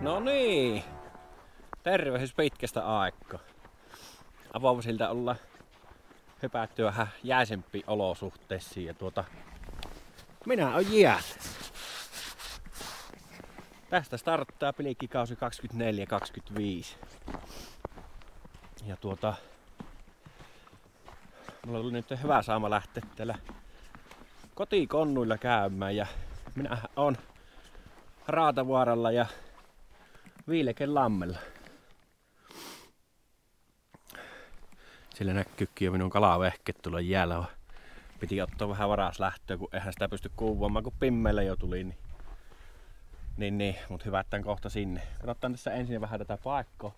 No niin, tervehdys pitkästä aikaa. Avoisilta olla hypätty vähän jääsempiin olosuhteisiin ja minä oon jäällä. Tästä starttaa pilikkikausi 24-25. Ja mulla oli nyt hyvä saama lähteä täällä kotikonnuilla käymään ja minä oon Raatavaaralla ja Viilekenlammella. Sillä näkyykin jo minun kalavehket tuolla jäällä. Piti ottaa vähän varaslähtöä, kun eihän sitä pysty kuvaamaan, kun pimmeillä jo tuli. Niin, mut hyvä, että kohta sinne. Katsotaan tässä ensin vähän tätä paikkaa.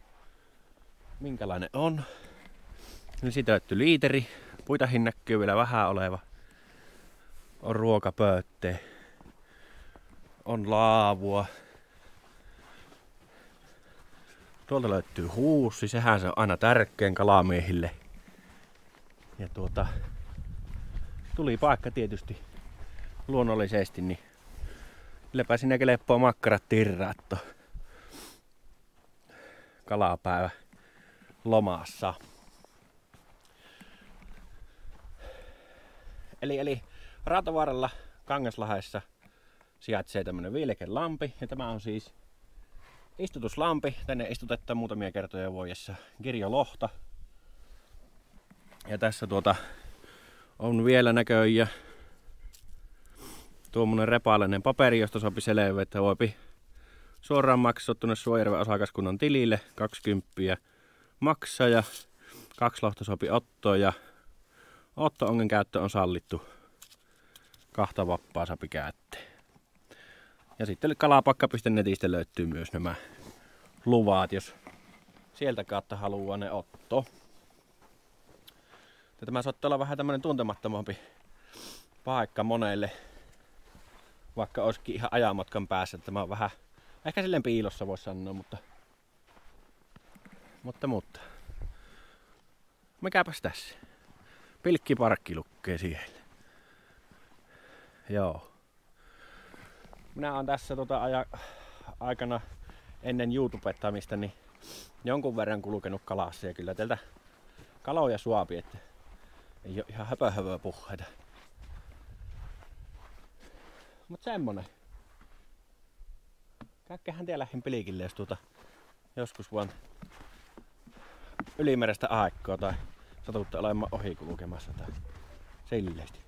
Minkälainen on. Niin sitöitty liiteri. Puitahin näkyy vielä vähän oleva. On ruokapöytteä. On laavua. Tuolta löytyy huussi, sehän se on aina tärkein kalamiehille. Ja tuli paikka tietysti luonnollisesti, niin lepä sinne leppoo makkarat tirraatto. Kalapäivä lomassa. Eli Raatavaaralla Kangaslahdessa sijaitsee tämmönen Viilekenlampi ja tämä on siis istutuslampi. Tänne istutetaan muutamia kertoja vuodessa kirjolohta. Ja tässä on vielä näköjään tuommoinen repaleinen paperi, josta sopi selvä, että voipi suoraan maksaa tuonne Suojärven osakaskunnan tilille 20 maksaa ja 2 lohta sopi ottoa ja otto-ongen käyttö on sallittu 2 vappaa sopi käyttää. Ja sitten kalapakka.netistä löytyy myös nämä luvat, jos sieltä kautta haluaa ne ottaa. Tämä saattaa olla vähän tämmönen tuntemattomampi paikka monelle, vaikka olisikin ihan ajamatkan päässä. Tämä on vähän, ehkä silleen piilossa voisi sanoa, mutta. Mikäpäs tässä? Pilkkiparkki lukkee siellä. Joo. Minä olen tässä aikana ennen YouTubettamista niin jonkun verran kulkenut kalassa ja kyllä teiltä kaloja suopi, että ei oo ihan höpö puheita. Mut semmonen. Käykkähän tie lähdin Pilikille, jos joskus vaan ylimerestä aikaa tai satutte olemaan ohi kulkemassa tai silleesti.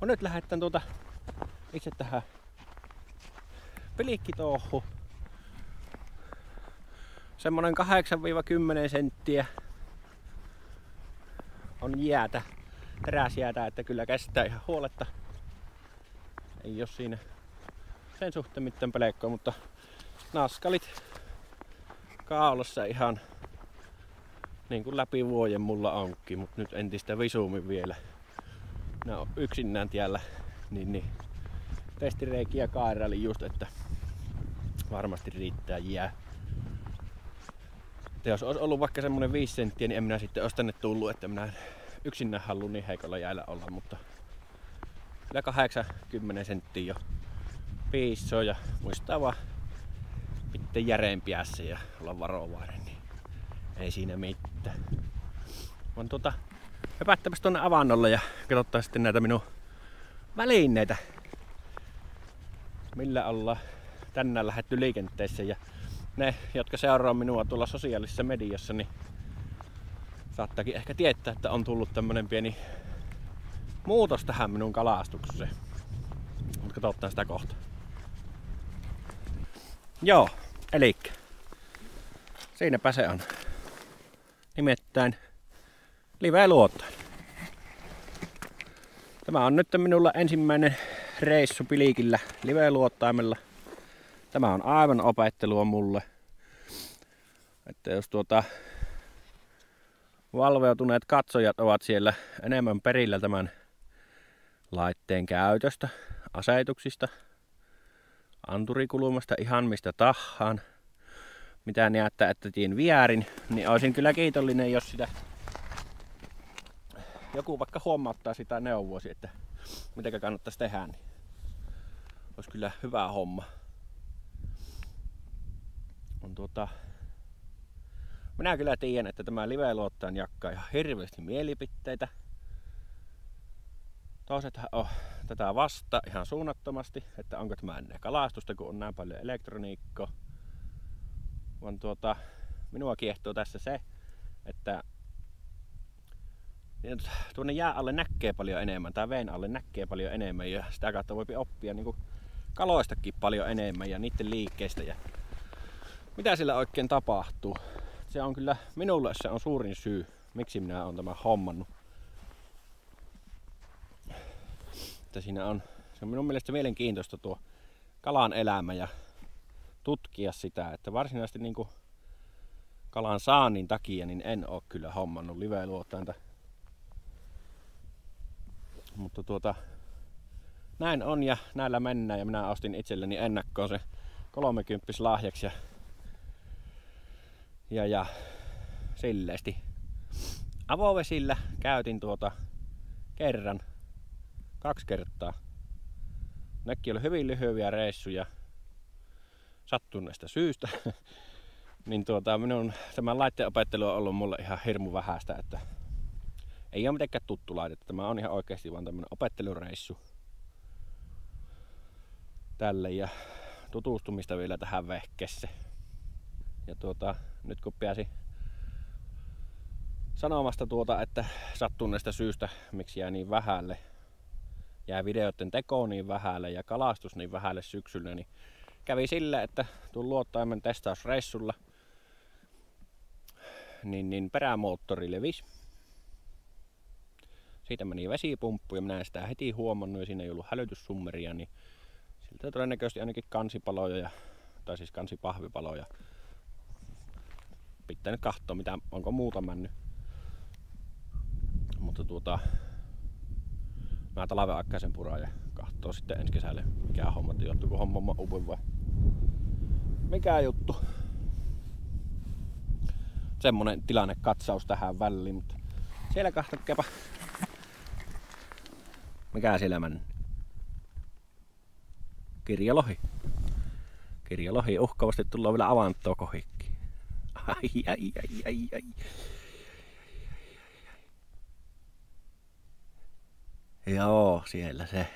No nyt lähdetään itse tähän Pilikkitouhu. Semmonen 8-10 senttiä on jäätä, teräsjäätä, että kyllä kestää ihan huoletta. Ei oo siinä sen suhteen mitään pelekkoa, mutta naskalit kaulassa ihan niin kuin läpi vuoden mulla onkin, mutta nyt entistä visummin vielä. Nää on yksinään tiellä, niin testireikiä kairaili just, että varmasti riittää jää. Että jos olisi ollut vaikka semmonen 5 senttiä, niin en minä sitten olisi tänne tullut, että minä yksinään haluan niin heikolla jäällä olla, mutta kyllä 80 senttiä jo piissoo ja muistaa vaan pitää järeenpiässä ja olla varovainen, niin ei siinä mitään. Vaan hypättäpäs tonne avannolle ja katsotaan sitten näitä minun välineitä, millä ollaan tänään lähdetty liikenteeseen. Ja ne, jotka seuraa minua tuolla sosiaalisessa mediassa, niin saattaakin ehkä tietää, että on tullut tämmönen pieni muutos tähän minun kalastukseen. Mutta katsotaan sitä kohta. Joo, elikkä siinäpä se on. Nimittäin live-luottain. Tämä on nyt minulla ensimmäinen reissu Pilikillä live-luottaimella. Tämä on aivan opettelua mulle. Että jos valveutuneet katsojat ovat siellä enemmän perillä tämän laitteen käytöstä, asetuksista, anturikulmasta, ihan mistä tahaan, mitä näyttää, että tiin vierin, niin olisin kyllä kiitollinen, jos sitä joku vaikka huomauttaa sitä neuvoisi, että mitä kannattaisi tehdä, niin olisi kyllä hyvä homma. minä kyllä tiedän, että tämä liveluottajan jakkaa ihan hirveästi mielipiteitä. Toisethan on tätä vasta ihan suunnattomasti, että onko tämä ennen kalastusta, kun on näin paljon elektroniikkaa. Vaan minua kiehtoo tässä se, että tuonne jää alle näkee paljon enemmän, tai veen alle näkee paljon enemmän, ja sitä kautta voi oppia niin kuin kaloistakin paljon enemmän ja niiden liikkeistä ja mitä sillä oikein tapahtuu. Se on kyllä, minulle se on suurin syy, miksi minä olen tämän hommannut. Että siinä on, se on minun mielestä mielenkiintoista tuo kalan elämä ja tutkia sitä, että varsinaisesti niin kuin kalan saannin takia niin en ole kyllä hommannut liveluotainta. Mutta näin on ja näillä mennään ja minä ostin itselleni ennakkoon se 30 lahjaksi ja silleesti. Avovesillä käytin kerran, 2 kertaa. Nekin oli hyvin lyhyitä reissuja sattuneesta syystä. Niin minun tämän laitteen opettelu on ollut mulle ihan hirmu vähäistä, että ei ole mitenkään tuttu laite. Tämä on ihan oikeasti vaan tämmönen opettelureissu tälle ja tutustumista vielä tähän vehkesse. Ja nyt kun pääsi sanomasta että sattuneesta syystä miksi jää niin vähälle, jää videoiden teko niin vähälle ja kalastus niin vähälle syksyllä, niin kävi sillä, että tuun luottaimen testausreissulla niin perämoottori levisi. Siitä meni vesipumppu ja minä en sitä heti huomannut ja siinä ei ollut hälytyssummeria, niin siltä todennäköisesti ainakin kansipaloja, tai siis kansipahvipaloja. Pitää nyt katsoa, onko muuta mennyt. Mutta mä talven aikaisen puraa ja katsoo sitten ensi kesälle mikä homma, johtuuko homma uuden vai mikä juttu. Semmonen tilannekatsaus tähän väliin, mutta siellä katsokepa. Mikä siellä meni? Kirjolohi. Kirjolohi uhkaavasti tullaan vielä avantoa kohikki. Ai. Joo, siellä se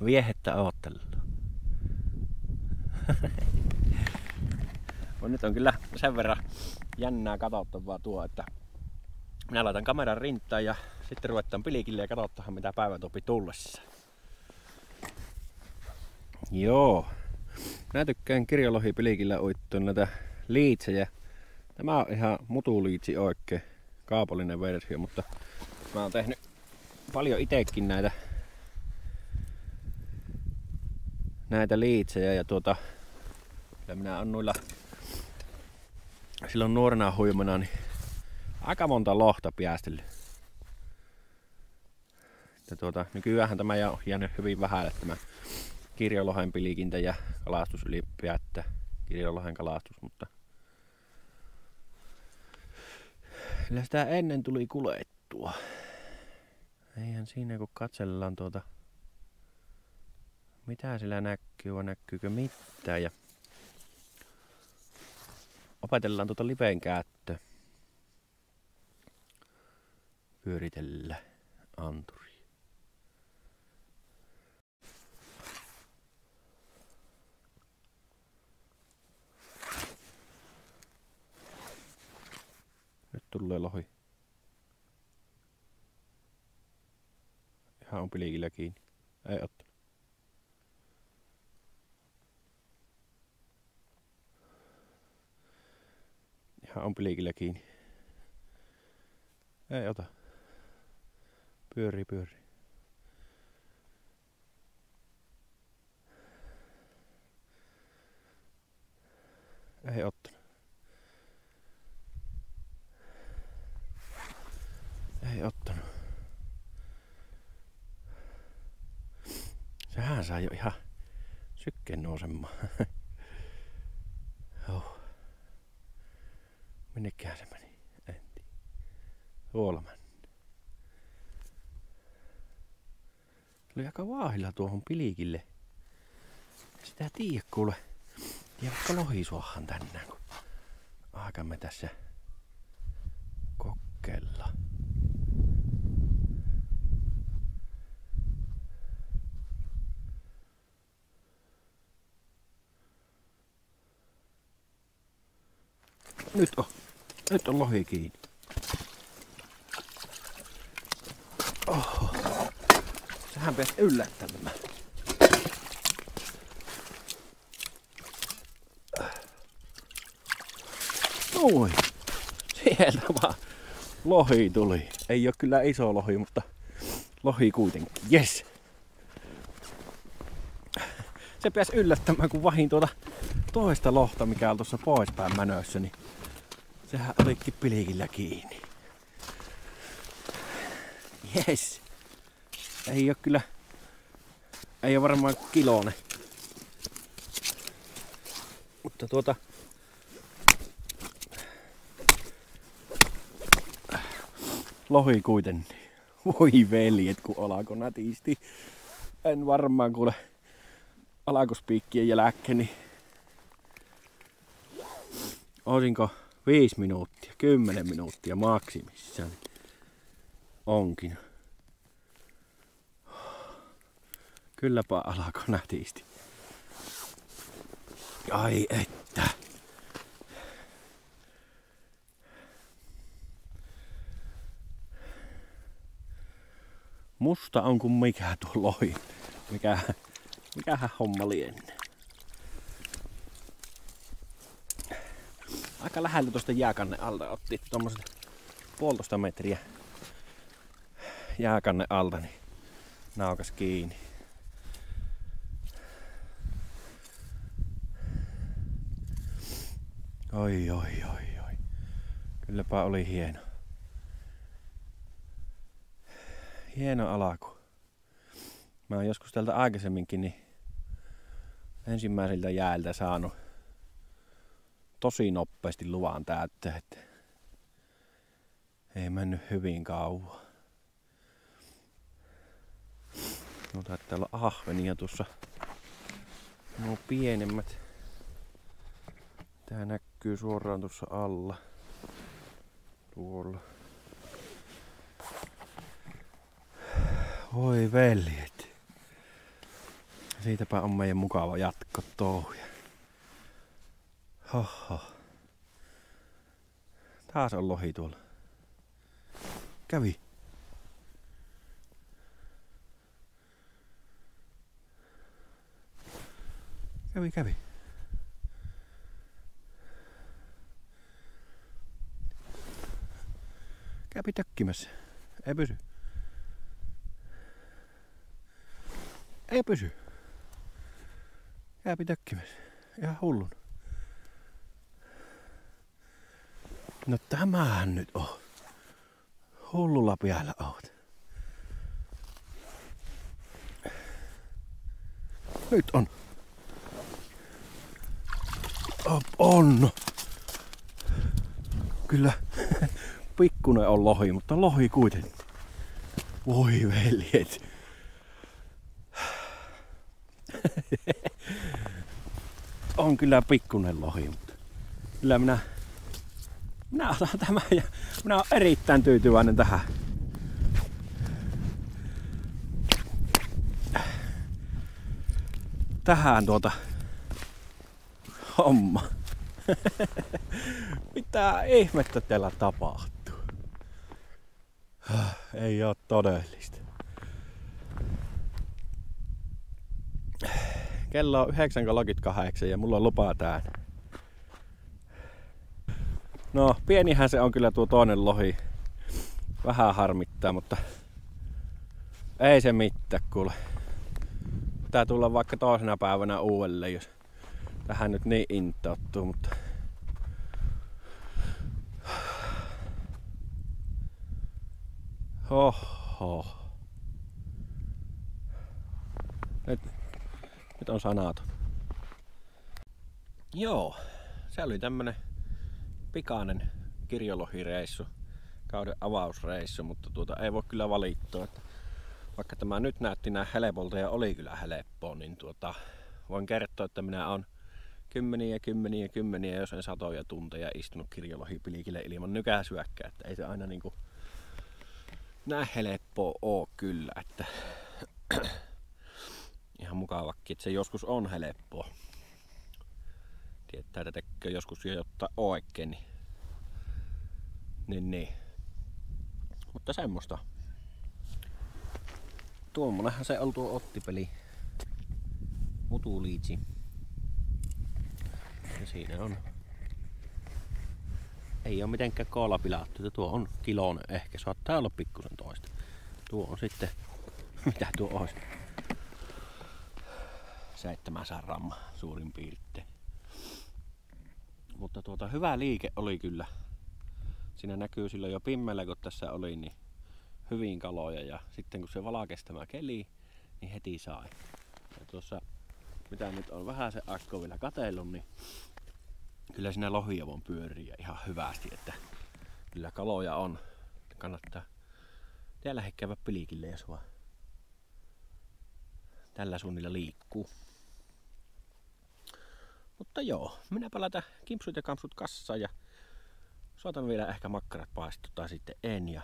viehettä oottelua. Nyt on kyllä sen verran jännää katsottavaa tuo, että minä laitan kameran rintaan ja sitten ruvetaan pilikille ja katsotaan mitä päivät opi tullessa. Joo. Minä tykkään kirjolohipilikillä uittua näitä liitsejä. Tämä on ihan mutuliitsi oikein, kaupallinen versio, mutta mä oon tehnyt paljon itekin näitä liitsejä ja kyllä minä oon noilla silloin nuorena huimana niin aika monta lohta päästellyt. Nykyäänhän tämä on jäänyt hyvin vähälle tämä kirjolohen pilikintä ja kalastus ylipäättä, kirjolohen kalastus, mutta kyllä sitä ennen tuli kuljettua. Eihän siinä kun katsellaan mitä sillä näkyy vai näkyykö mitään ja opetellaan liven käyttöä. Pyöritellä anturi. Nyt tulee lohi. Ihan on pilikillä kiinni. Ei ottanut. Ihan on pilikillä kiinni. Ei ota. Pyörii. Ei ottanut. Ei ottanut. Sehän saa jo ihan sykkeen nousemaan. Oh. Minnekään se meni? En tiedä. Tuolla meni. Tuli aika vaahilla tuohon pilikille. Sitä tiedä kuule. Tiedätkö lohisuohan tänään, kun aikamme tässä kokeilla. Nyt on lohi kiinni. Oho. Sehän pääsi yllättämään. Noin. Sieltä vaan lohi tuli. Ei oo kyllä iso lohi, mutta lohi kuitenkin. Jes. Se pääsi yllättämään, kun vahin tuota toista lohta, mikä on tuossa poispäin mänössä, niin sehän olikin pilkillä kiinni. Jes. Ei oo kyllä. Ei oo varmaan kilonen. Mutta lohi kuitenkin. Voi veljet, kun alako nätisti. En varmaan kuule alakospiikkien jälkeen, niin olisinko 5 minuuttia, 10 minuuttia maksimissaan. Onkin. Kylläpä alako nätisti. Ai että. Musta on kuin mikä tuo lohi. Mikähän homma lienee. Aika lähellä tuosta jääkannen alta otti tommoset 1,5 metriä jääkannen alta, niin naukas kiinni. Oi. Kylläpä oli hieno. Hieno alaku. Mä oon joskus täältä aikaisemminkin niin ensimmäisiltä jäältä saanut tosi nopeasti luvan täyttää, että ei mennyt hyvin kauan. No taitaa olla ahvenia tuossa. Nuo pienemmät. Tää näkyy suoraan tuossa alla. Tuolla. Voi veljet. Siitäpä on meidän mukava jatko touhuja. Hoho. Taas on lohi tuolla. Kävi. Kävi. Kävi tökkimässä. Ei pysy. Ei pysy. Kävi tökkimässä. Ihan hullun. No tämähän nyt on. Hullulla päällä oot. Nyt on. On. Kyllä pikkunen on lohi, mutta lohi kuitenkin. Voi veljet. On kyllä pikkunen lohi, mutta kyllä minä otan tämän ja minä olen erittäin tyytyväinen tähän. Tähän homma. Mitä ihmettä teillä tapahtuu? Ei oo todellista. Kello on 9.38 ja mulla on lupa täällä. No pienihän se on kyllä tuo toinen lohi. Vähän harmittaa, mutta ei se mitään kuule. Pitää tulla vaikka toisena päivänä uudelleen, jos tähän nyt niin intouttuu, mutta hoho. Nyt on sanaton. Joo, se oli tämmönen pikainen kirjolohireissu, kauden avausreissu, mutta ei voi kyllä valittaa, että vaikka tämä nyt näytti näin helpolta ja oli kyllä helppoa, niin voin kertoa, että minä olen kymmeniä, jos en satoja tunteja istunut kirjolohipilkille ilman nykäisyäkään, että ei se aina niinku näin helppoa oo kyllä, että ihan mukavakin, että se joskus on helppoa. Tietää, että tekee joskus jo jotain oikein, niin. Mutta semmoista. Tuommoinenhan se on tuo ottipeli. Mutuliitsi. Ja siinä on. Ei oo mitenkään koolla pilattu. Tuo on kiloinen ehkä. Saattaa olla pikkusen toista. Tuo on sitten. Mitä tuo olisi? 700 grammaa suurin piirtein. Mutta hyvä liike oli kyllä. Siinä näkyy silloin jo pimmellä, kun tässä oli, niin hyvin kaloja. Ja sitten kun se valkesi tämä keli, niin heti sai. Ja tuossa, mitä nyt on vähän se akko vielä katsellut, niin kyllä siinä lohijavon pyörii ihan hyvästi. Että kyllä kaloja on. Kannattaa täällä käydä pilikille, jos vaan tällä suunnilla liikkuu. Mutta joo, minäpä laitan kimpsut ja kampsut kassaan ja saatan vielä ehkä makkarat paistua tai sitten en. Ja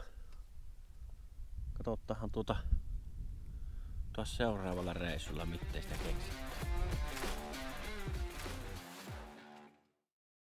katsotaan taas seuraavalla reissulla, mitteistä keksitään.